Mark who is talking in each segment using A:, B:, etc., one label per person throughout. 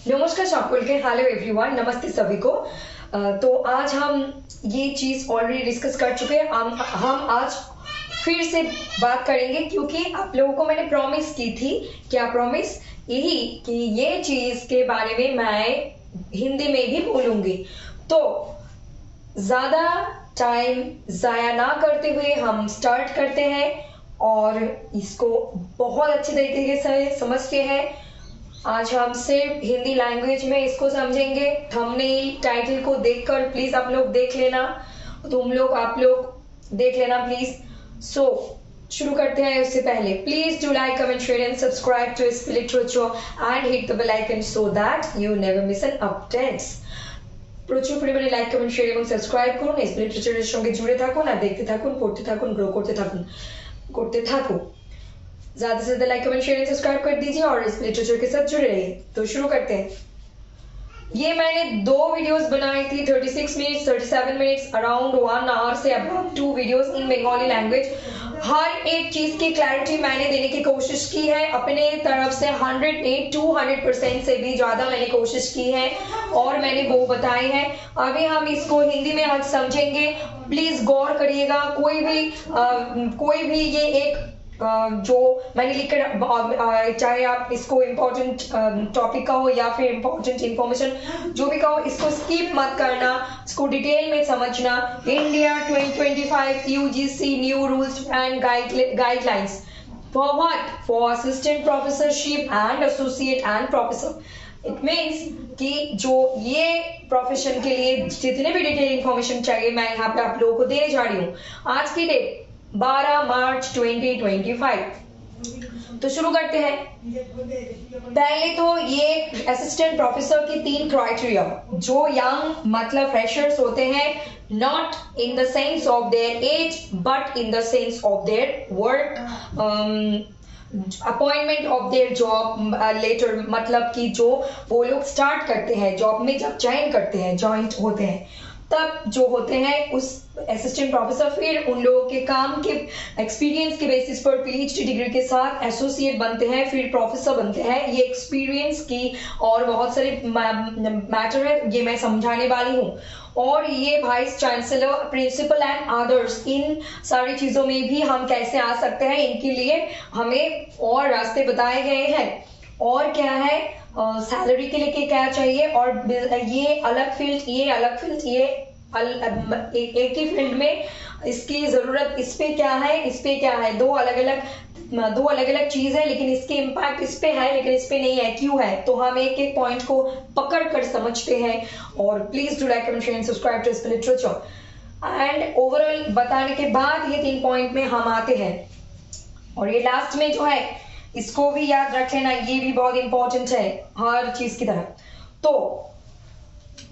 A: नमस्कार शाकुल के hello everyone, नमस्ते सभी को। तो आज हम ये चीज ऑलरेडी डिस्कस कर चुके हैं। हम आज फिर से बात करेंगे क्योंकि आप लोगों को मैंने प्रॉमिस की थी। क्या प्रॉमिस? यही कि ये चीज के बारे में मैं हिंदी में भी बोलूंगी। तो ज्यादा टाइम जाया ना करते हुए हम स्टार्ट करते हैं और इसको बहुत अच्छे तरीके से समझते हैं। आज हम सिर्फ हिंदी लैंग्वेज में इसको समझेंगे। थंबनेल टाइटल को देखकर प्लीज आप लोग देख लेना, आप लोग देख लेना प्लीज। सो शुरू करते हैं। उससे पहले please do like, comment, share and subscribe to Spill Literature and hit the bell icon so that you never miss an updates। প্রচুর পরিমাণে লাইক, কমেন্ট, শেয়ার এবং সাবস্ক্রাইব করুন। স্পিল লিটারেচারের সঙ্গে জুড়ে থাকুন আর দেখতে থাকুন, পড়তে থাকুন, গ্রো করতে থাকুন। ज्यादा से ज्यादा like, comment, share and subscribe कर दीजिए और इस लिटरेचर के साथ जुड़े रहिए। तो शुरू करते हैं। ये मैंने 2 वीडियोस बनाई थी, 36 मिनट्स, 37 मिनट्स, अराउंड 1 आवर से about 2 videos in Bengali language. हर एक चीज की क्लैरिटी मैंने देने की कोशिश की है अपने तरफ से। 108-200% से भी ज्यादा मैंने कोशिश की है और मैंने वो बताई है। अभी हम इसको हिंदी में आज समझेंगे। प्लीज गौर करिएगा। कोई भी ये एक जो मैंने लिखकर, चाहे आप इसको इम्पोर्टेंट टॉपिक का हो या फिर इम्पोर्टेंट इंफॉर्मेशन जो भी कहो, इसको स्किप मत करना, इसको डिटेल में समझना। India 2025 UGC new rules and guidelines for what? For assistant professorship and associate and professor. It means कि जो ये प्रोफेशन के लिए जितने भी डिटेल इंफॉर्मेशन चाहिए मैं यहाँ पे आप लोगों को देने जा रही हूँ। आज की डेट 12 मार्च 2025। तो शुरू करते हैं। पहले तो ये असिस्टेंट प्रोफेसर की 3 क्राइटेरिया। जो यंग मतलब फ्रेशर्स होते हैं, not in the sense of their age but in the sense of their work appointment of their job letter, मतलब कि जो वो लोग स्टार्ट करते हैं जॉब में, जब ज्वाइन करते हैं, ज्वाइंट होते हैं, तब जो होते हैं उस असिस्टेंट प्रोफेसर फिर उन लोगों के काम के एक्सपीरियंस के बेसिस पर पीएचडी डिग्री के साथ एसोसिएट बनते हैं, फिर प्रोफेसर बनते हैं। ये एक्सपीरियंस की और बहुत सारे मैटर है, ये मैं समझाने वाली हूँ। और ये vice chancellor, principal and others, इन सारी चीजों में भी हम कैसे आ सकते हैं, इनके लिए हमें और रास्ते बताए गए हैं। और क्या है, सैलरी के लिए क्या चाहिए, और ये अलग फील्ड, ये अलग फील्ड, ये एक ही फील्ड में इसकी जरूरत, इस पे क्या है, इस पे क्या है। दो अलग अलग चीज है, लेकिन इसके इम्पैक्ट इस पे है लेकिन इस पे नहीं है। क्यों है? तो हम एक एक पॉइंट को पकड़ कर समझते हैं। और please do like, comment, share and subscribe to Spill Literature. And overall बताने के बाद ये 3 पॉइंट में हम आते हैं। और ये लास्ट में जो है इसको भी याद रख लेना, ये भी बहुत इंपॉर्टेंट है हर चीज की तरह। तो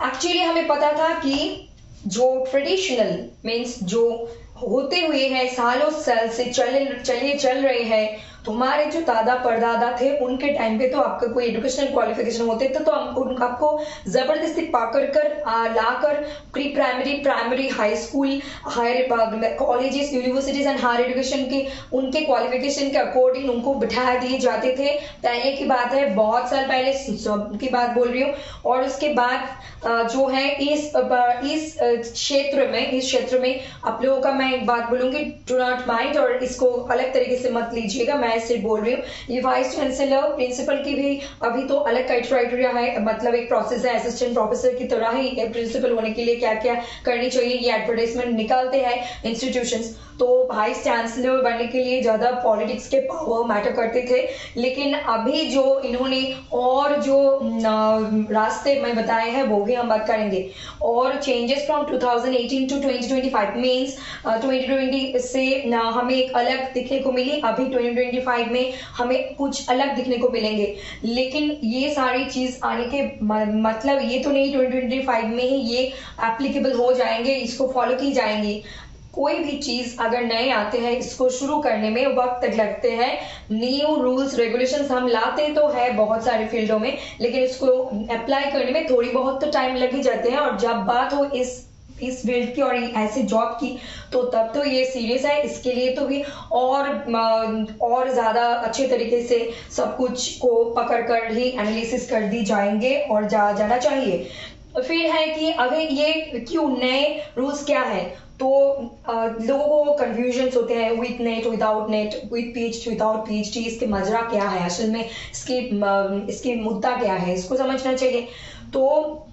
A: एक्चुअली हमें पता था कि जो ट्रेडिशनल मीन्स जो होते हुए हैं सालों साल से चल रहे हैं, तो हमारे जो दादा परदादा थे उनके टाइम पे तो आपका कोई एजुकेशनल क्वालिफिकेशन होते थे तो आपको जबरदस्ती पकड़ कर लाकर pre primary, high school, higher colleges, universities and higher education के उनके क्वालिफिकेशन के अकॉर्डिंग उनको बिठा दिए जाते थे। पहले की बात है, बहुत साल पहले की बात बोल रही हूँ। और उसके बाद जो है इस क्षेत्र में आप लोगों का मैं एक बात बोलूंगी, डू नॉट माइंड, और इसको अलग तरीके से मत लीजिएगा, मैं सिर्फ बोल रही हूँ। ये वाइस चांसलर, प्रिंसिपल की भी अभी तो अलग क्राइटेरिया है, मतलब एक प्रोसेस है। असिस्टेंट प्रोफेसर की तरह ही प्रिंसिपल होने के लिए क्या क्या करनी चाहिए, ये एडवर्टाइजमेंट निकालते हैं इंस्टीट्यूशंस। तो वाइस चांसलर बनने के लिए ज्यादा पॉलिटिक्स के पावर मैटर करते थे, लेकिन अभी जो इन्होंने और जो रास्ते मैं बताए हैं वो भी हम बात करेंगे। और चेंजेस फ्रॉम 2018 टू 2025 मीन्स 2020 से हमें एक अलग दिखने को मिली, अभी 2025 में हमें कुछ अलग दिखने को मिलेंगे। लेकिन ये सारी चीज आने के मतलब ये तो नहीं 2025 में ही ये एप्लीकेबल हो जाएंगे, इसको फॉलो की जाएंगी। कोई भी चीज अगर नए आते हैं, इसको शुरू करने में वक्त लगते हैं। न्यू रूल्स रेगुलेशंस हम लाते तो है बहुत सारे फील्डों में, लेकिन इसको अप्लाई करने में थोड़ी बहुत तो टाइम लग ही जाते हैं। और जब बात हो इस इस फील्ड की और ऐसे जॉब की, तो तब तो ये सीरियस है। इसके लिए तो भी और ज्यादा अच्छे तरीके से सब कुछ को पकड़ कर ही एनालिसिस कर दी जाएंगे और जाना चाहिए। फिर है कि अगर ये क्यों नए रूल्स क्या है, तो लोगों को कंफ्यूजन होते हैं with net, without net, with PhD, without PhD. इसके मजरा क्या है असल में, इसकी मुद्दा क्या है, इसको समझना चाहिए। तो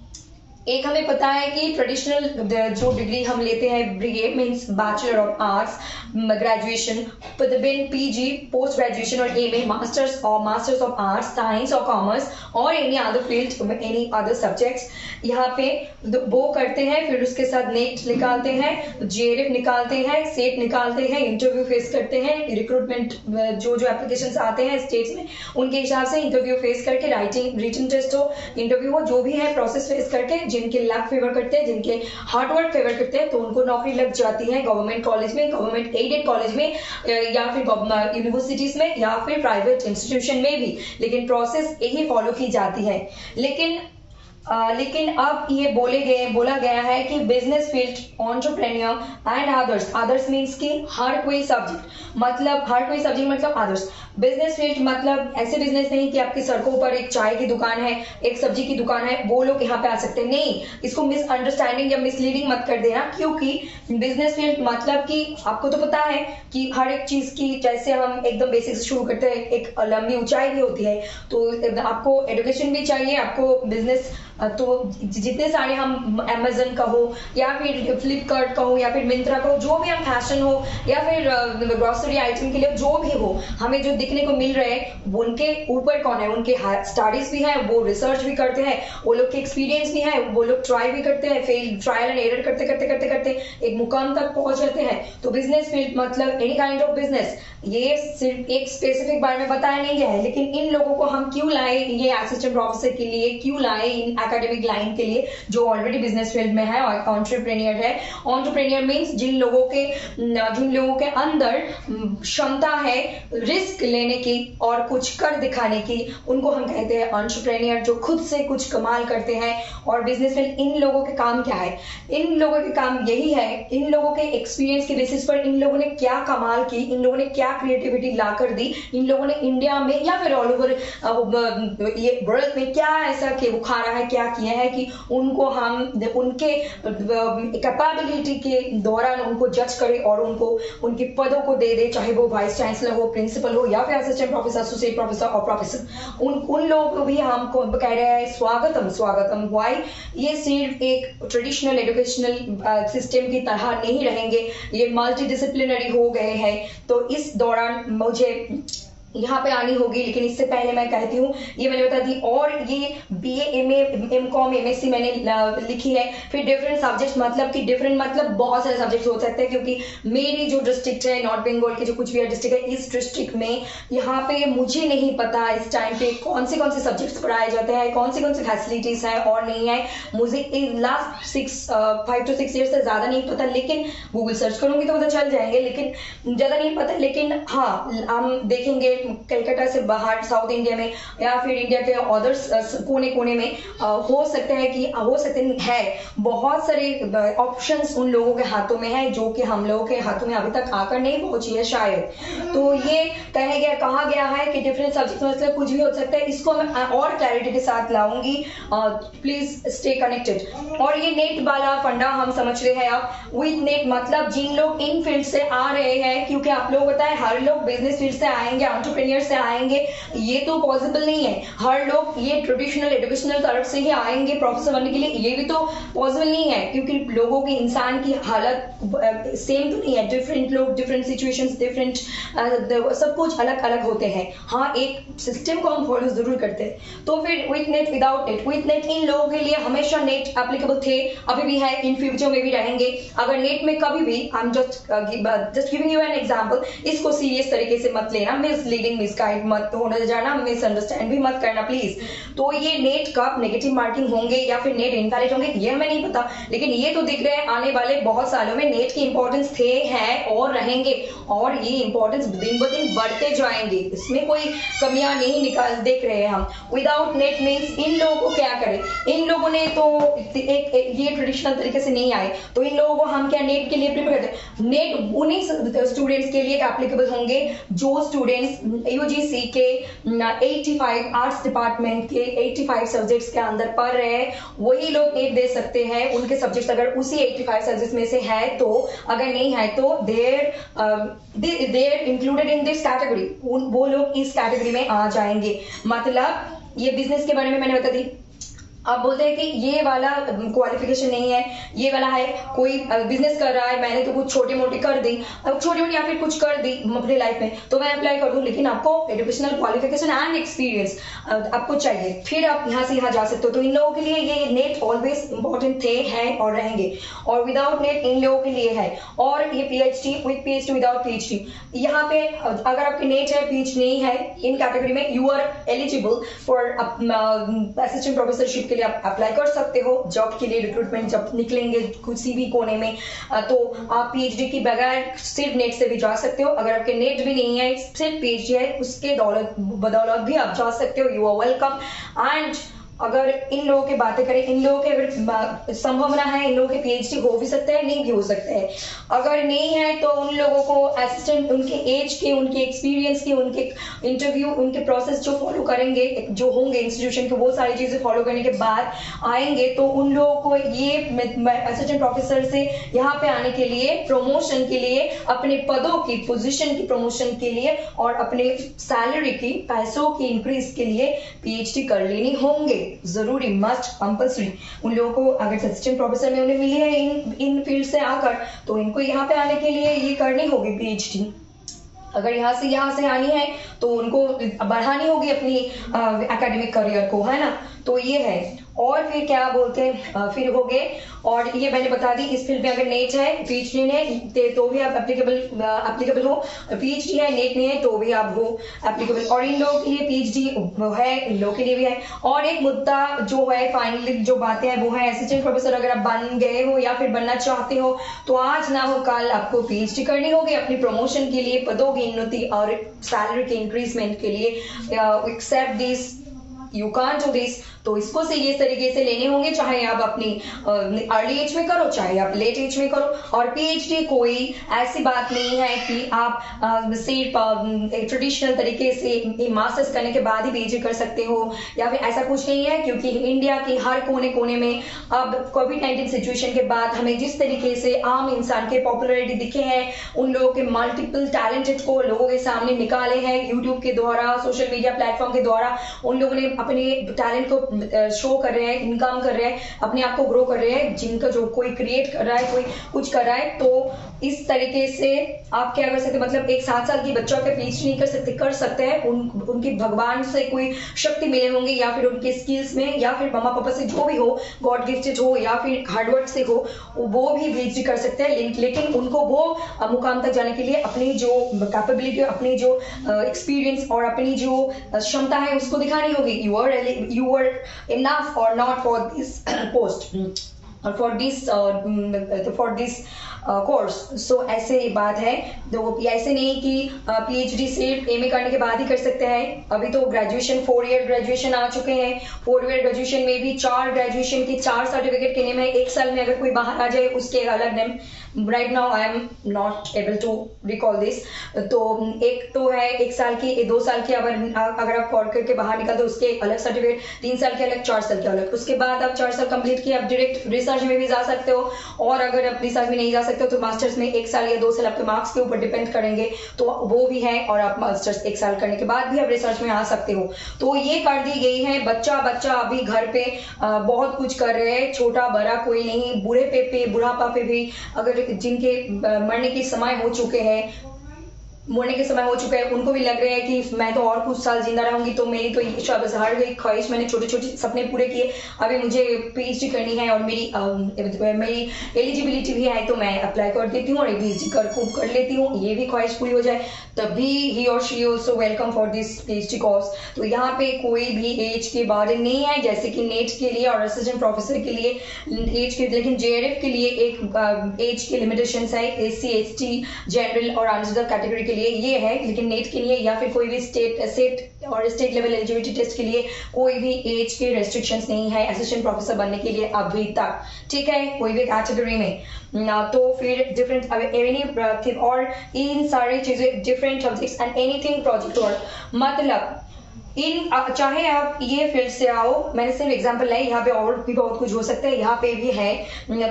A: एक हमें पता है कि ट्रेडिशनल जो डिग्री हम लेते हैं BA means bachelor of arts graduation, then PG post graduation और MA masters of arts, science और कॉमर्स और any other field, any other subjects यहाँ पे वो करते हैं। फिर उसके साथ नेट निकालते हैं, जेआरएफ निकालते हैं, सेट निकालते हैं, इंटरव्यू फेस करते हैं, रिक्रूटमेंट जो एप्लीकेशंस आते हैं स्टेट्स में उनके हिसाब से इंटरव्यू फेस करके, रिटन टेस्ट हो, इंटरव्यू हो, जो भी है प्रोसेस फेस करके, जिनके लक फेवर करते हैं, जिनके हार्डवर्क फेवर करते हैं, तो उनको नौकरी लग जाती है गवर्नमेंट कॉलेज में, गवर्नमेंट एडेड कॉलेज में, या फिर यूनिवर्सिटीज में, या फिर प्राइवेट इंस्टीट्यूशन में भी। लेकिन प्रोसेस यही फॉलो की जाती है। लेकिन अब ये बोला गया है कि business field, entrepreneur and others means कि हर कोई सब्जेक्ट मतलब अदर्स। बिजनेस फील्ड मतलब ऐसे बिजनेस नहीं कि आपकी सड़कों पर एक चाय की दुकान है, एक सब्जी की दुकान है, वो लोग यहाँ पे आ सकते हैं, नहीं। इसको मिसअंडरस्टैंडिंग या मिसलीडिंग मत कर देना, क्योंकि बिजनेस फील्ड मतलब कि आपको तो पता है कि हर एक चीज की, जैसे हम एकदम बेसिक से शुरू करते हैं, एक लंबी ऊंचाई भी होती है, तो आपको एजुकेशन भी चाहिए, आपको बिजनेस, तो जितने सारे हम अमेजन का हो या फिर फ्लिपकार्ट का हो या फिर मिंत्रा का हो, जो भी हम फैशन हो या फिर ग्रोसरी आइटम के लिए जो भी हो, हमें जो दिखने को मिल रहे हैं, उनके ऊपर कौन है, उनके स्टडीज भी है, वो रिसर्च भी करते हैं, वो लोग के एक्सपीरियंस भी है, वो लोग ट्राई भी करते हैं, फेल ट्रायल एंड एरर करते एक मुकाम तक पहुंच जाते हैं। तो बिजनेस फील्ड मतलब एनी काइंड ऑफ बिजनेस, ये सिर्फ एक स्पेसिफिक बारे में बताया नहीं गया है। लेकिन इन लोगों को हम क्यों लाए ये असिस्टेंट प्रोफेसर के लिए, क्यों लाए इन एकेडमिक लाइन के लिए जो ऑलरेडी बिजनेस फील्ड में है और एंटरप्रेन्योर है। एंटरप्रेन्योर मींस जिन लोगों के अंदर क्षमता है रिस्क लेने की और कुछ कर दिखाने की, उनको हम कहते हैं एंटरप्रेन्योर, जो खुद से कुछ कमाल करते हैं। और बिजनेस फील्ड, इन लोगों के काम क्या है, इन लोगों के काम यही है, इन लोगों के एक्सपीरियंस के बेसिस पर इन लोगों ने क्या कमाल की, इन लोगों ने क्या क्रिएटिविटी ला कर दी, इन लोगों ने इंडिया में या फिर ऑल ओवर ये वर्ल्ड में क्या ऐसा कि उखाड़ा है, क्या किया है कि उनको हम उनके कैपेबिलिटी के दौरान उनको जज करें और उनको उनके पदों को दे, चाहे वो वाइस चांसलर हो, प्रिंसिपल हो या फिर असिस्टेंट प्रोफेसर, एसोसिएट प्रोफेसर और प्रोफेसर। उन लोगों को भी हम कह रहे हैं स्वागतम। वाई ये सिर्फ एक ट्रेडिशनल एजुकेशनल सिस्टम की तरह नहीं रहेंगे, ये मल्टी डिसिप्लिनरी हो गए हैं। तो इस दौरान मुझे यहाँ पे आनी होगी, लेकिन इससे पहले मैं कहती हूँ, ये मैंने बता दी, और ये बीए, एमए, एमकॉम, एमएससी मैंने लिखी है। फिर डिफरेंट सब्जेक्ट मतलब बहुत सारे सब्जेक्ट्स हो सकते हैं, क्योंकि मेरी जो डिस्ट्रिक्ट है नॉर्थ बंगाल की, जो कुछ भी डिस्ट्रिक्ट है, इस डिस्ट्रिक्ट में यहाँ पे मुझे नहीं पता इस टाइम पे कौन से सब्जेक्ट्स पढ़ाए जाते हैं, कौन सी फैसिलिटीज है और नहीं है। मुझे लास्ट 5 to 6 ईयर से ज्यादा नहीं पता, लेकिन गूगल सर्च करूंगी तो पता चल जाएंगे, लेकिन ज्यादा नहीं पता। लेकिन हाँ, हम देखेंगे कलकत्ता से बाहर साउथ इंडिया में या फिर इंडिया के अदर्स कोने में हो सकते हैं बहुत सारे ऑप्शंस उन लोगों के हाथों में है, जो कि हम लोगों के हाथों में अभी तक आकर नहीं पहुंची है शायद। तो ये कहा गया है कि डिफरेंट सब्जेक्ट मतलब कुछ भी हो सकता है। इसको मैं और क्लैरिटी के साथ लाऊंगी, प्लीज स्टे कनेक्टेड। और ये नेट वाला फंडा हम समझ रहे हैं अब, विथ नेट मतलब जिन लोग इन फील्ड से आ रहे हैं, क्योंकि आप लोग बताएं हर लोग बिजनेस फील्ड से आएंगे, एंटरप्रेन्योर से आएंगे, ये तो पॉसिबल नहीं है। हर लोग ये ट्रेडिशनल एजुकेशनल तरफ से ही आएंगे प्रोफेसर बनने के लिए, ये भी तो पॉसिबल नहीं है, क्योंकि लोगों की, इंसान की हालत सेम तो नहीं है। डिफरेंट लोग, डिफरेंट सिचुएशंस, डिफरेंट सब कुछ अलग अलग होते हैं। हाँ, एक सिस्टम को हम फॉलो जरूर करते हैं। तो फिर with net, without net, with net इन लोगों के लिए हमेशा नेट एप्लीकेबल थे, अभी भी है, इन फ्यूचर में भी रहेंगे। अगर नेट में कभी भी, I am just giving you an example, इसको सीरियस तरीके से मत लेना, मिसलीड मिसलीडिंग मिसगाइड मत होने जाना, मिसअंडरस्टैंड भी मत करना प्लीज। तो ये नेट कब नेगेटिव मार्किंग होंगे या फिर नेट इनवैलिड होंगे ये हमें नहीं पता, लेकिन ये तो दिख रहे हैं आने वाले बहुत सालों में नेट की इंपॉर्टेंस थे, हैं और रहेंगे, और ये इंपॉर्टेंस दिन ब दिन बढ़ते जाएंगे, इसमें कोई कमियां नहीं निकाल देख रहे हैं हम। विदाउट नेट मीन्स इन लोगों को क्या करें, इन लोगों ने तो ये ट्रेडिशनल तरीके से नहीं आए, तो इन लोगों को हम क्या नेट के लिए प्रिपेयर करते हैं। नेट उन्हीं स्टूडेंट्स के लिए एप्लीकेबल होंगे जो स्टूडेंट्स यूजीसी के 85 आर्ट्स डिपार्टमेंट के 85 सब्जेक्ट्स के अंदर पढ़ रहे हैं, वही लोग नेट दे सकते हैं। उनके सब्जेक्ट्स अगर उसी 85 सब्जेक्ट्स में से है तो, अगर नहीं है तो देर इंक्लूडेड इन दिस कैटेगरी, वो लोग इस कैटेगरी में आ जाएंगे। मतलब ये बिजनेस के बारे में मैंने बता दी। आप बोलते हैं कि ये वाला क्वालिफिकेशन नहीं है, ये वाला है, कोई बिजनेस कर रहा है, मैंने तो कुछ छोटी मोटी कर दी, छोटी मोटी या फिर कुछ कर दी अपनी लाइफ में, तो मैं अप्लाई कर दूं, लेकिन आपको एजुकेशनल क्वालिफिकेशन एंड एक्सपीरियंस आपको चाहिए, फिर आप यहाँ से यहाँ जा सकते हो। तो इन लोगों के लिए ये नेट ऑलवेज इंपॉर्टेंट थे, हैं और रहेंगे, और विदाउट नेट इन लोगों के लिए है। और ये PhD with PhD without PhD, यहाँ पे अगर आपकी नेट है पीएचडी नहीं है, इन कैटेगरी में you are eligible for assistant professorship के लिए आप अप्लाई कर सकते हो। जॉब के लिए रिक्रूटमेंट जब निकलेंगे किसी भी कोने में, तो आप पीएचडी की बगैर सिर्फ नेट से भी जा सकते हो। अगर आपके नेट भी नहीं है, सिर्फ पीएचडी है, उसके बदौलत भी आप जा सकते हो। You are welcome. एंड अगर इन लोगों की बातें करें, इन लोगों के अगर संभावना है, इन लोगों के पीएचडी हो भी सकते हैं, नहीं भी हो सकते हैं। अगर नहीं है तो उन लोगों को असिस्टेंट, उनके एज के, उनके एक्सपीरियंस के, उनके इंटरव्यू, उनके प्रोसेस जो फॉलो करेंगे, जो होंगे इंस्टीट्यूशन के, वो सारी चीजें फॉलो करने के बाद आएंगे, तो उन लोगों को ये असिस्टेंट प्रोफेसर से यहाँ पे आने के लिए, प्रमोशन के लिए, अपने पदों की, पोजिशन की प्रमोशन के लिए और अपने सैलरी की, पैसों की इंक्रीज के लिए पीएचडी कर लेनी होंगे, जरूरी, मस्ट, कंपल्सरी। उन लोगों को अगर असिस्टेंट प्रोफेसर में उन्हें मिली है इन फील्ड से आकर, तो इनको यहाँ पे आने के लिए ये करनी होगी पीएचडी। अगर यहाँ से आनी है तो उनको बढ़ानी होगी अपनी एकेडमिक करियर को, है ना। तो ये है। और फिर क्या बोलते हैं, फिर हो गए, और ये मैंने बता दी, इस फील्ड में अगर नेट है, पीएचडी ने तो भी आप एप्लीकेबल हो, पीएचडी है, नेट नहीं है तो भी आप हो एप्लीकेबल। और इन लोगों के लिए पीएचडी है, इन लोगों के लिए भी है। और एक मुद्दा जो है, फाइनली जो बातें हैं वो है असिस्टेंट प्रोफेसर अगर आप बन गए हो या फिर बनना चाहते हो, तो आज ना हो कल आपको पीएचडी करनी होगी अपनी प्रमोशन के लिए, पदों की उन्नति और सैलरी के इंक्रीजमेंट के लिए। Except this, you can't do this. तो इसको सीरियस तरीके से लेने होंगे, चाहे आप अपनी अर्ली एज में करो, चाहे आप लेट एज में करो। और पीएचडी कोई ऐसी बात नहीं है कि आप सिर्फ ट्रेडिशनल तरीके से मास्टर्स करने के बाद ही पीएचडी कर सकते हो, या फिर ऐसा कुछ नहीं है, क्योंकि इंडिया के हर कोने कोने में अब कोविड-19 सिचुएशन के बाद हमें जिस तरीके से आम इंसान के पॉपुलरिटी दिखे हैं, उन लोगों के मल्टीपल टैलेंटेड को लोगों के सामने निकाले हैं यूट्यूब के द्वारा, सोशल मीडिया प्लेटफॉर्म के द्वारा। उन लोगों ने अपने टैलेंट को शो कर रहे हैं, इनकम कर रहे हैं, अपने आप को ग्रो कर रहे हैं। जिनका जो कोई क्रिएट कर रहा है, कोई कुछ कर रहा है, तो इस तरीके से आप क्या कर सकते हैं, मतलब एक 7 साल की बच्चा का पीएचडी नहीं कर सकते हैं, उनकी भगवान से कोई शक्ति मिले होंगे, या फिर उनके स्किल्स में, या फिर मम्मा पापा से जो भी हो, गॉड गिफ्टेड हो, या फिर हार्डवर्क से हो, वो भी पीएचडी कर सकते हैं। लेकिन उनको वो मुकाम तक जाने के लिए अपनी जो कैपेबिलिटी, अपनी जो एक्सपीरियंस और अपनी जो क्षमता है उसको दिखानी होगी। You are enough or not for this post or for this course. So ऐसे बात है, तो ऐसे नहीं कि पीएचडी सिर्फ एमए करने के बाद ही कर सकते हैं। अभी तो ग्रेजुएशन 4 ईयर ग्रेजुएशन आ चुके हैं। 4 ईयर ग्रेजुएशन में भी 4 ग्रेजुएशन के 4 सर्टिफिकेट के नेम है। 1 साल में अगर कोई बाहर आ जाए उसके अलग name, right now I am not able to recall this. तो एक तो है 1 साल की, 2 साल की, अगर आप कॉल करके बाहर निकलते उसके अलग सर्टिफिकेट, 3 साल के अलग, 4 साल के अलग। उसके बाद आप 4 साल कंप्लीट किए, आप डायरेक्ट रिसर्च में भी जा सकते हो, और अगर आप रिसर्च में नहीं जा सकते तो मास्टर्स में 1 साल या 2 साल आपके मार्क्स के ऊपर डिपेंड करेंगे, तो वो भी है। और आप मास्टर्स 1 साल करने के बाद भी आप रिसर्च में आ सकते हो। तो ये कर दी गई है। बच्चा अभी घर पे बहुत कुछ कर रहे हैं, छोटा बड़ा कोई नहीं, बुढ़ापा पे भी, अगर जिनके मरने के समय हो चुके हैं, मरने के समय हो चुका है, उनको भी लग रहा है कि मैं तो और कुछ साल जिंदा रहूंगी, तो मेरी तो ये हर गई ख्वाहिश, मैंने छोटे छोटे सपने पूरे किए, अभी मुझे पीएचडी करनी है और मेरी एलिजिबिलिटी भी है, तो मैं अप्लाई कर देती हूँ और पीएचडी कर लेती हूँ, ये भी ख्वाहिश पूरी हो जाए, तभी ही और she also welcome for this PhD course. तो यहाँ पे कोई भी एज के बारे नहीं है, जैसे कि नेट के लिए और असिस्टेंट प्रोफेसर के लिए एज के, लेकिन जेआरएफ के लिए एक एज के लिमिटेशंस है, एससी एसटी जनरल और अनरिजर्व कैटेगरी के लिए ये है, लेकिन नेट के लिए या फिर कोई भी स्टेट और स्टेट लेवल एलिजिबिलिटी टेस्ट के लिए कोई भी एज के रेस्ट्रिक्शंस नहीं है असिस्टेंट प्रोफेसर बनने के लिए अभी तक, ठीक है, कोई भी कैटेगरी में ना। तो फिर डिफरेंट एनी और इन सारी चीजें different subjects and anything project work, मतलब इन चाहे आप ये फील्ड से आओ, मैंने सिर्फ एग्जांपल लाई, यहाँ पे और भी बहुत कुछ हो सकता है, यहाँ पे भी है,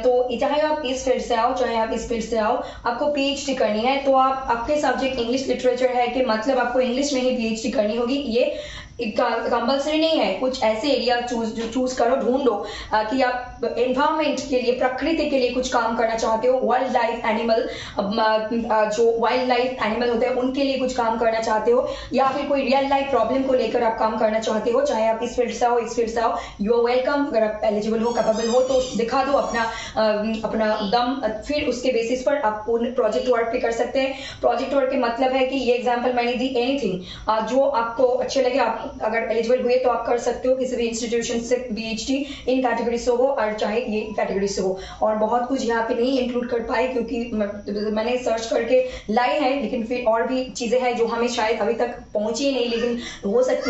A: तो चाहे आप इस फील्ड से आओ चाहे आप इस फील्ड से आओ, आपको पीएचडी करनी है, तो आप आपके सब्जेक्ट इंग्लिश लिटरेचर है कि मतलब आपको इंग्लिश में ही पीएचडी करनी होगी, ये कंपल्सरी नहीं है। कुछ ऐसे एरिया चूज करो, ढूंढो कि आप एनवायरमेंट के लिए, प्रकृति के लिए कुछ काम करना चाहते हो, वाइल्ड लाइफ एनिमल, जो वाइल्ड लाइफ एनिमल होते हैं उनके लिए कुछ काम करना चाहते हो, या फिर कोई रियल लाइफ प्रॉब्लम को लेकर आप काम करना चाहते हो, चाहे आप इस फील्ड से आओ इस फील्ड से आओ, यू आर वेलकम। अगर आप एलिजिबल हो, कैपेबल हो तो दिखा दो अपना दम, फिर उसके बेसिस पर आप प्रोजेक्ट वर्क भी कर सकते हैं। प्रोजेक्ट वर्क के मतलब है कि ये एग्जाम्पल मैंने दी, एनीथिंग जो आपको अच्छे लगे, आप अगर एलिजिबल हुए तो आप कर सकते हो किसी भी इंस्टीट्यूशन से पीएचडी, इन कैटेगरी से हो और चाहे ये कैटेगरी से हो। और बहुत कुछ यहाँ पे नहीं इंक्लूड कर पाए क्योंकि मैंने सर्च करके लाई है, लेकिन फिर और भी चीजें हैं जो हमें शायद अभी तक पहुंची नहीं, लेकिन हो सकते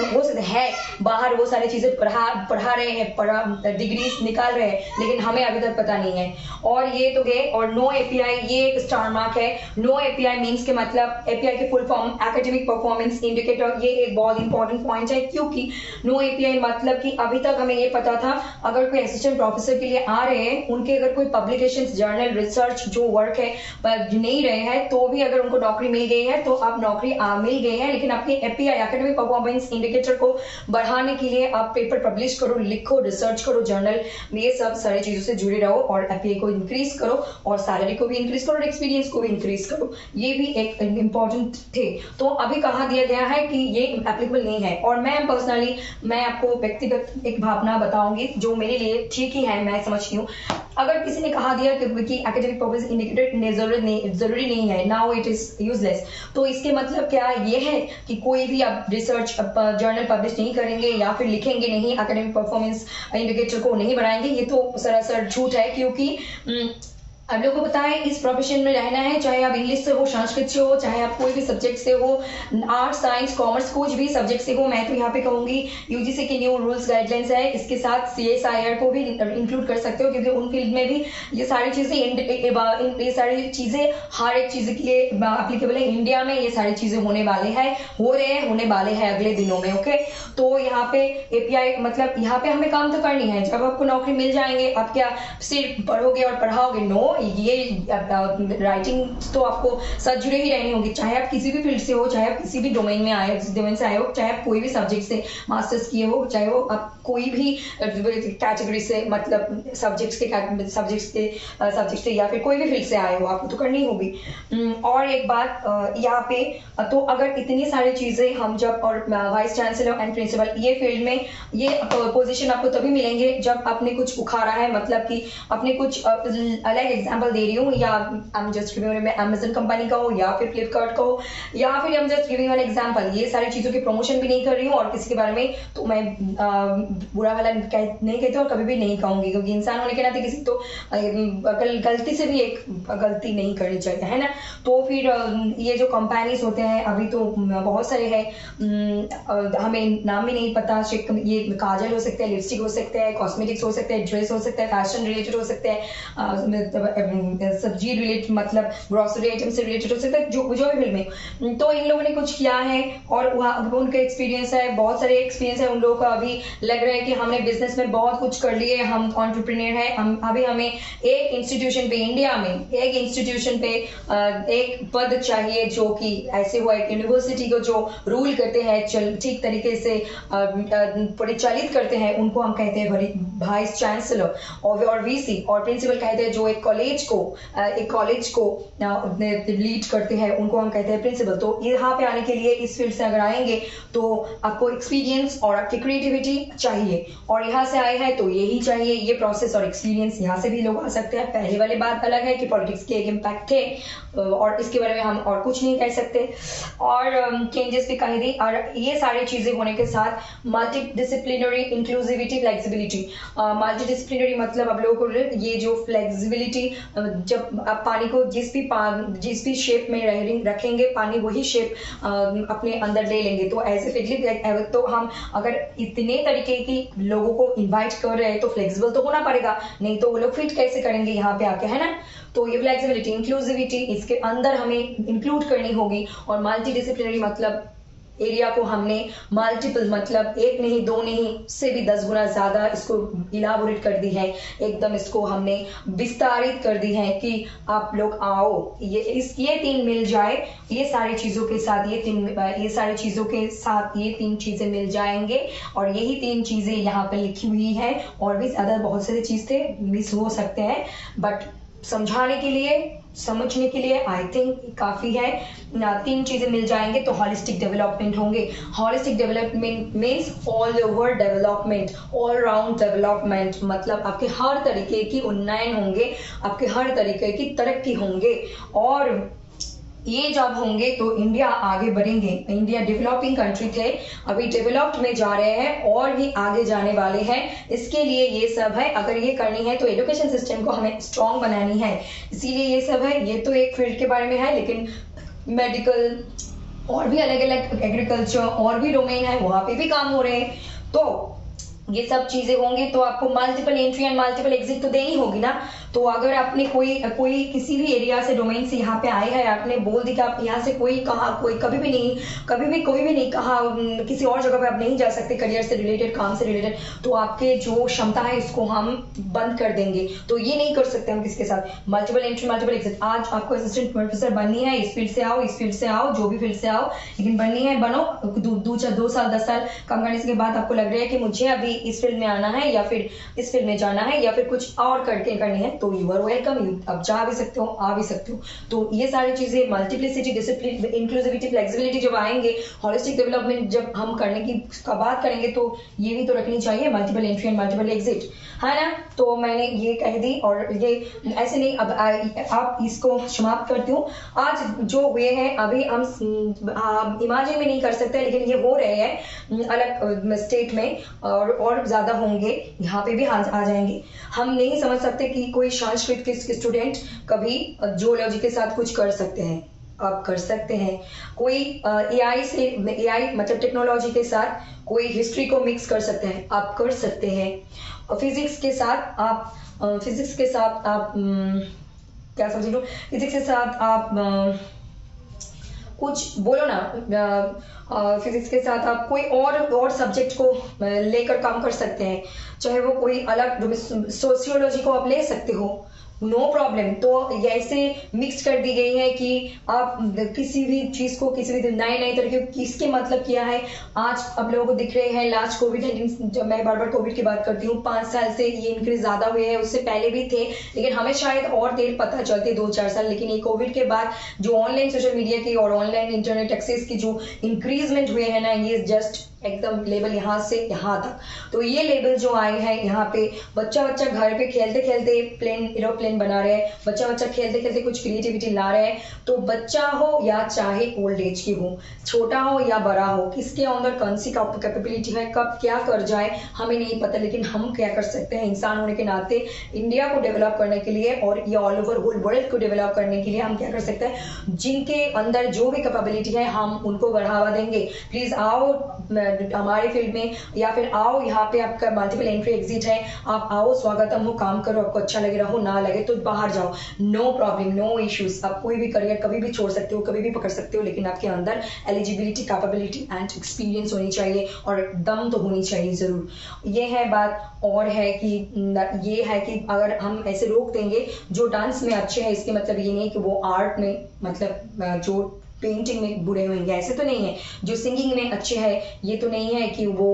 A: है बाहर वो सारी चीजें पढ़ा रहे हैं, डिग्री निकाल रहे हैं, लेकिन हमें अभी तक पता नहीं है। और ये तो गए, और नो एपीआई ये एक स्टार मार्क है। नो एपीआई मीन्स के मतलब एपीआई के full form academic performance indicator, ये एक बहुत इंपॉर्टेंट पॉइंट है, क्योंकि नो एपीआई मतलब कि अभी तक हमें ये पता था अगर कोई असिस्टेंट प्रोफेसर के लिए आ रहे हैं, उनके अगर कोई पब्लिकेशंस, जर्नल, रिसर्च जो वर्क है नहीं रहे हैं, तो भी अगर उनको नौकरी मिल गई है तो अब नौकरी मिल गई है, लेकिन अपनी एपीआई एकेडमिक परफॉर्मेंस इंडिकेटर को बढ़ाने के लिए आप पेपर पब्लिश करो, लिखो, रिसर्च करो, जर्नल, ये सब सारी चीजों से जुड़े रहो और एपीआई को इंक्रीज करो और सैलरी को भी इंक्रीज करो और एक्सपीरियंस को भी इंक्रीज करो, ये भी एक इंपॉर्टेंट थे। तो अभी कहा दिया गया है कि ये एप्लीकेबल नहीं है, और मैं पर्सनली मैं आपको व्यक्तिगत एक भावना बताऊंगी जो मेरे लिए ठीक ही है, मैं समझती हूँ। अगर किसी ने कहा दिया कि एकेडमिक परफॉर्मेंस इंडिकेटर जरूरी नहीं है, नाउ इट इज यूजलेस, तो इसके मतलब क्या ये है कि कोई भी आप रिसर्च जर्नल पब्लिश नहीं करेंगे या फिर लिखेंगे नहीं, एकेडमिक परफॉर्मेंस इंडिकेटर को नहीं बढ़ाएंगे, ये तो सरासर झूठ है। क्योंकि आप लोगों को पता है इस प्रोफेशन में रहना है, चाहे आप इंग्लिश से हो, संस्कृत से हो, चाहे आप कोई भी सब्जेक्ट से हो, आर्ट्स, साइंस, कॉमर्स, कुछ भी सब्जेक्ट से हो। मैं तो यहाँ पे कहूंगी यूजीसी की न्यू रूल्स गाइडलाइंस है, इसके साथ सीएसआईआर को भी इंक्लूड कर सकते हो, क्योंकि उन फील्ड में भी ये सारी चीजें हर एक चीज के लिए एप्लीकेबल है। इंडिया में ये सारी चीजें होने वाले हैं अगले दिनों में। ओके, तो यहाँ पे एपीआई मतलब यहाँ पे हमें काम तो करनी है, जब आपको नौकरी मिल जाएंगे आप क्या सिर्फ पढ़ोगे और पढ़ाओगे? नो, ये राइटिंग तो आपको साथ जुड़े ही रहनी होगी, चाहे आप किसी भी फील्ड से हो, चाहे आप किसी भी डोमेन में आए हो, चाहे आप कोई भी सब्जेक्ट से मास्टर्स किए हो, चाहे वो आप कोई भी कैटेगरी से मतलब सब्जेक्ट से या फिर कोई भी फील्ड से आए हो, आपको तो करनी होगी। और एक बात यहाँ पे, तो अगर इतनी सारी चीजें हम जब, और वाइस चांसलर एंड प्रिंसिपल, ये फील्ड में ये पोजीशन आपको तभी मिलेंगे जब आपने कुछ उखाड़ा है, मतलब कि आपने कुछ अलग एग्जांपल दे रही हूँ, या I am just giving Amazon company का हो या फिर फ्लिपकार्ट का हो, या फिर I am just giving an example. ये सारी चीजों की प्रमोशन भी नहीं कर रही हूँ और किसी के बारे में तो मैं बुरा वाला नहीं कहती और कभी भी नहीं कहूंगी, क्योंकि इंसान होने के नाते किसी तो गलती से भी एक गलती नहीं करनी चाहिए, है ना। तो फिर ये जो कंपनीज होते हैं अभी तो बहुत सारे हैं, हमें नाम भी नहीं पता, ये काजल हो सकते हैं, लिपस्टिक हो सकते हैं, कॉस्मेटिक्स हो सकते हैं, ड्रेस हो सकता है, फैशन रिलेटेड हो सकते हैं, सब्जी रिलेटेड मतलब ग्रोसरी आइटम से रिलेटेड हो सकता है, जो भी फील्ड में। तो इन लोगों ने कुछ किया है और उनका एक्सपीरियंस है, बहुत सारे एक्सपीरियंस है उन लोगों का। अभी लग रहा है कि हमने बिजनेस में बहुत कुछ कर लिए, हम एंटरप्रेन्योर है। अभी हमें एक इंस्टीट्यूशन पे, इंडिया में एक इंस्टीट्यूशन पे एक पद चाहिए जो कि ऐसे हुआ, एक यूनिवर्सिटी को जो रूल करते हैं, ठीक तरीके से परिचालित करते हैं, उनको हम कहते हैं वाइस चांसलर और वीसी, और प्रिंसिपल कहते हैं जो एक कॉलेज एक कॉलेज को लीड करते हैं उनको हम कहते हैं प्रिंसिपल। तो यहाँ पे आने के लिए इस फील्ड से अगर आएंगे तो आपको एक्सपीरियंस और आपकी क्रिएटिविटी चाहिए, और यहाँ से आए हैं तो यही चाहिए, ये प्रोसेस और एक्सपीरियंस। यहाँ से भी लोग आ सकते हैं। पहले वाली बात अलग है कि पॉलिटिक्स के एक इम्पैक्ट थे और इसके बारे में हम और कुछ नहीं कह सकते, और चेंजेस भी कही दी। और ये सारी चीजें होने के साथ multi disciplinary inclusivity flexibility. Multi disciplinary मतलब आप लोगों को ये जो फ्लेक्सिबिलिटी, जब आप पानी को जिस भी शेप में रखेंगे पानी वही शेप अपने अंदर ले लेंगे। तो एज ए फिटली तो हम अगर इतने तरीके की लोगों को इन्वाइट कर रहे हैं तो फ्लेक्सिबल तो होना पड़ेगा, नहीं तो वो लोग फिट कैसे करेंगे यहाँ पे आके, है ना। तो ये फ्लेक्सिबिलिटी इंक्लूसिविटी इसके अंदर हमें इंक्लूड करनी होगी। और मल्टी डिसिप्लिनरी मतलब एरिया को हमने मल्टीपल मतलब एक नहीं दो नहीं से भी 10 गुना ज्यादा इसको इलाबोरेट कर दी है, एकदम इसको हमने विस्तारित कर दी है कि आप लोग आओ, ये तीन मिल जाए, ये सारी चीजों के साथ ये सारी चीजों के साथ ये तीन चीजें मिल जाएंगे। और यही तीन चीजें यहाँ पे लिखी हुई है, और भी ज्यादा बहुत सारे चीज थे मिस हो सकते हैं, बट समझाने के लिए समझने के लिए आई थिंक काफी है। तीन चीजें मिल जाएंगे तो हॉलिस्टिक डेवलपमेंट होंगे। Holistic development means all over development, all round development मतलब आपके हर तरीके की उन्नयन होंगे, आपके हर तरीके की तरक्की होंगे, और ये जब होंगे तो इंडिया आगे बढ़ेंगे। इंडिया डेवलपिंग कंट्री थे, अभी डेवलप्ड में जा रहे हैं और भी आगे जाने वाले हैं। इसके लिए ये सब है, अगर ये करनी है तो एजुकेशन सिस्टम को हमें स्ट्रॉन्ग बनानी है, इसीलिए ये सब है। ये तो एक फील्ड के बारे में है, लेकिन मेडिकल और भी अलग अलग एग्रीकल्चर और भी डोमेन है, वहां पे भी काम हो रहे हैं। तो ये सब चीजें होंगी तो आपको multiple entry and multiple exit तो देनी होगी ना। तो अगर आपने कोई किसी भी एरिया से डोमेन से यहाँ पे आए हैं, आपने बोल दी कि आप यहाँ से कोई कभी भी कोई भी नहीं कहा किसी और जगह पे आप नहीं जा सकते करियर से रिलेटेड, काम से रिलेटेड, तो आपके जो क्षमता है इसको हम बंद कर देंगे। तो ये नहीं कर सकते हम किसके साथ, मल्टीपल एंट्री मल्टीपल एग्जिट। आज आपको असिस्टेंट प्रोफेसर बननी है, इस फील्ड से आओ, इस फील्ड से आओ, जो भी फील्ड से आओ, लेकिन बननी है बनो। 2 साल 10 साल काम करने के बाद आपको लग रहा है कि मुझे अभी इस फील्ड में आना है, या फिर इस फील्ड में जाना है, या फिर कुछ और करनी है, तो यू आर वेलकम, यू अब जा भी सकते हो, आ भी सकते हो। तो ये सारी चीजें मल्टीप्लिसिटी, डिसिप्लिन, इंक्लूसिविटी, फ्लेक्सिबिलिटी जब आएंगे, हॉलिस्टिक डेवलपमेंट जब हम करने की बात करेंगे तो ये भी तो रखनी चाहिए, multiple entry and multiple exit, है ना। तो मैंने ये कह दी, और ये ऐसे नहीं, अब आप इसको समाप्त करती हूँ। आज जो हुए हैं अभी हम इमेजिन में नहीं कर सकते, लेकिन ये हो रहे हैं अलग स्टेट में, और ज्यादा होंगे, यहाँ पे भी आ जाएंगे। हम नहीं समझ सकते कि कोई संस्कृत के स्टूडेंट कभी जूलॉजी के साथ कुछ कर सकते हैं, आप कर सकते हैं। कोई एआई मतलब टेक्नोलॉजी के साथ कोई हिस्ट्री को मिक्स कर सकते हैं, आप कर सकते हैं। फिजिक्स के साथ आप क्या समझ लो, फिजिक्स के साथ आप कुछ बोलो ना, फिजिक्स के साथ आप कोई और सब्जेक्ट को लेकर काम कर सकते हैं, चाहे वो कोई अलग सोशियोलॉजी को आप ले सकते हो, नो प्रॉब्लम। तो ऐसे मिक्स कर दी गई है कि आप किसी भी चीज को किसी भी नए तरीके किसके मतलब किया है। आज अब लोगों को दिख रहे हैं लास्ट कोविड-19, जब मैं बार कोविड की बात करती हूँ, 5 साल से ये इंक्रीज ज्यादा हुए हैं, उससे पहले भी थे, लेकिन हमें शायद और देर पता चलते 2-4 साल। लेकिन ये कोविड के बाद जो ऑनलाइन सोशल मीडिया की और ऑनलाइन इंटरनेट एक्सेस की जो इंक्रीजमेंट हुए हैं ना, ये जस्ट एकदम लेवल यहाँ से यहाँ तक। तो ये लेवल जो आए हैं यहाँ पे, बच्चा घर पे खेलते खेलते एरोप्लेन बना रहे हैं, बच्चा खेलते खेलते कुछ क्रिएटिविटी ला रहे हैं। तो बच्चा हो या चाहे ओल्ड एज की हो, छोटा हो या बड़ा हो, किसके अंदर कौन सी कैपेबिलिटी है, कब क्या कर जाए हमें नहीं पता, लेकिन हम क्या कर सकते हैं इंसान होने के नाते, इंडिया को डेवलप करने के लिए और ये ऑल ओवर होल वर्ल्ड को डेवलप करने के लिए हम क्या कर सकते हैं, जिनके अंदर जो भी कैपेबिलिटी है हम उनको बढ़ावा देंगे। प्लीज आओ हमारे फील्ड में, या फिर आओ यहाँ पे, आपका मल्टीपल एंट्री एग्जिट है, आप आओ, स्वागतम हो, काम करो, आपको अच्छा लगे रहो, ना लगे तो बाहर जाओ, नो प्रॉब्लम, नो इश्यूज। आप कोई भी करियर कभी भी छोड़ सकते हो, कभी भी पकड़ सकते हो, लेकिन आपके अंदर एलिजिबिलिटी, कैपेबिलिटी एंड एक्सपीरियंस होनी चाहिए, और दम तो होनी चाहिए जरूर। ये है बात। और है कि ये है कि अगर हम ऐसे रोक देंगे जो डांस में अच्छे हैं, इसके मतलब ये नहीं कि वो आर्ट में, मतलब जो पेंटिंग में बुरे होंगे, ऐसे तो नहीं है। जो सिंगिंग में अच्छे है ये तो नहीं है कि वो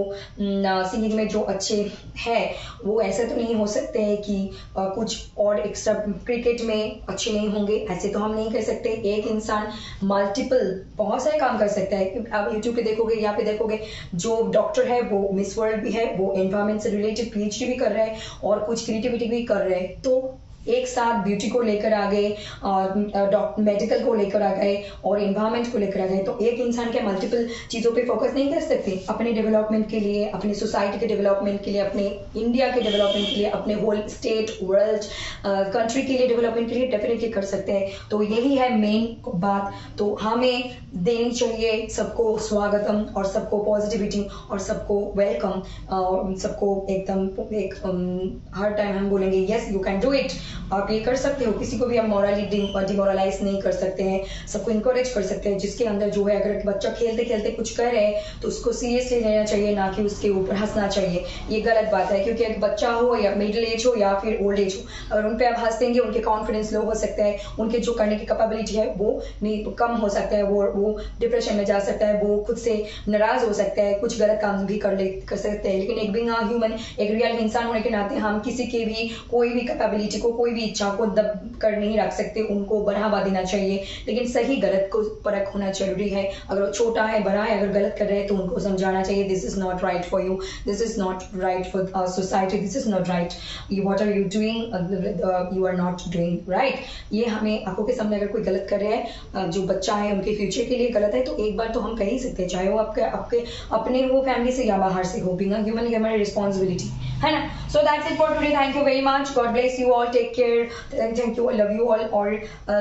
A: सिंगिंग में जो अच्छे है वो ऐसा तो नहीं हो सकते हैं कि कुछ और एक्स्ट्रा क्रिकेट में अच्छे नहीं होंगे, ऐसे तो हम नहीं कर सकते। एक इंसान मल्टीपल बहुत सारे काम कर सकता है। आप यूट्यूब पे देखोगे, यहाँ पे देखोगे, जो डॉक्टर है वो मिस वर्ल्ड भी है, वो एनवायरमेंट से रिलेटेड पीएचडी भी कर रहे हैं और कुछ क्रिएटिविटी भी कर रहे हैं। तो एक साथ ब्यूटी को लेकर आ गए और मेडिकल को लेकर आ गए और एनवायरमेंट को लेकर आ गए, तो एक इंसान के मल्टीपल चीज़ों पे फोकस नहीं कर सकते। अपने डेवलपमेंट के लिए, अपने सोसाइटी के डेवलपमेंट के लिए, अपने इंडिया के डेवलपमेंट के लिए, अपने होल स्टेट वर्ल्ड कंट्री के लिए डेवलपमेंट के लिए डेफिनेटली कर सकते हैं। तो यही है मेन बात। तो हमें देनी चाहिए सबको स्वागतम और सबको पॉजिटिविटी और सबको वेलकम और सबको एकदम एक हर टाइम हम बोलेंगे yes you can do it, आप ये कर सकते हो। किसी को भी हम मॉरली डिमोरलाइज नहीं कर सकते हैं, सबको इनकरेज कर सकते हैं। जिसके अंदर जो है, अगर बच्चा खेलते खेलते कुछ कर रहे हैं तो उसको सीरियसली लेना चाहिए, ना कि उसके ऊपर हंसना चाहिए। ये गलत बात है, क्योंकि एक बच्चा हो या मिडिल एज हो या फिर ओल्ड एज हो, अगर उन पर आप हंस देंगे उनके कॉन्फिडेंस लो हो सकता है, उनके जो करने की कैपेबिलिटी है वो नहीं कम हो सकता है, वो डिप्रेशन में जा सकता है, वो खुद से नाराज हो सकता है, कुछ गलत काम भी कर सकते हैं। लेकिन एक बीइंग ह्यूमन, एक रियल इंसान होने के नाते हम किसी के भी कोई भी कैपेबिलिटी को, कोई भी इच्छा को दब कर नहीं रख सकते, उनको बढ़ावा देना चाहिए। लेकिन सही गलत को परख होना जरूरी है। अगर वो छोटा है, बड़ा है, अगर गलत कर रहे हैं तो उनको समझाना चाहिए this is not right for you, this is not right for society, this is not right, what are you doing, you are not doing right. ये हमें आंखों के सामने अगर कोई गलत कर रहे हैं, जो बच्चा है उनके फ्यूचर के लिए गलत है, तो एक बार तो हम कह ही सकते हैं, चाहे वो आपके अपने हो फैमिली से या बाहर से हो। बीइंग अ ह्यूमन ये हमारी रिस्पॉन्सिबिलिटी है ना। So that's it for today, thank you very much, God bless you all, take care, thank you, love you all. और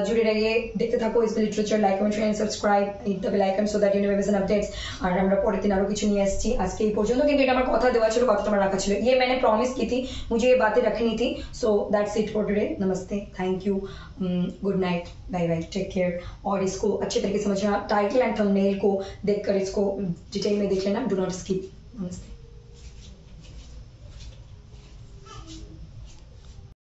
A: जुड़े रहिए, देखते থাকো इस literature, like comment share and subscribe, hit the bell icon so that you never miss an updates. আর আমরা পরের দিন আরো কিছু নিয়ে আসছি। আজকে এই পর্যন্ত, কিন্তু এটা আমার কথা দেওয়া ছিল, কথাটা আমার রাখা ছিল, ये मैंने प्रॉमिस की थी, मुझे ये बातें रखनी थी। So that's it for today, नमस्ते, thank you, good night, bye bye, take care. और इसको अच्छे तरीके से समझना, टाइटल एंड थंबनेल को देखकर इसको डिटेल में देख लेना, डू नॉट स्किप। नमस्ते।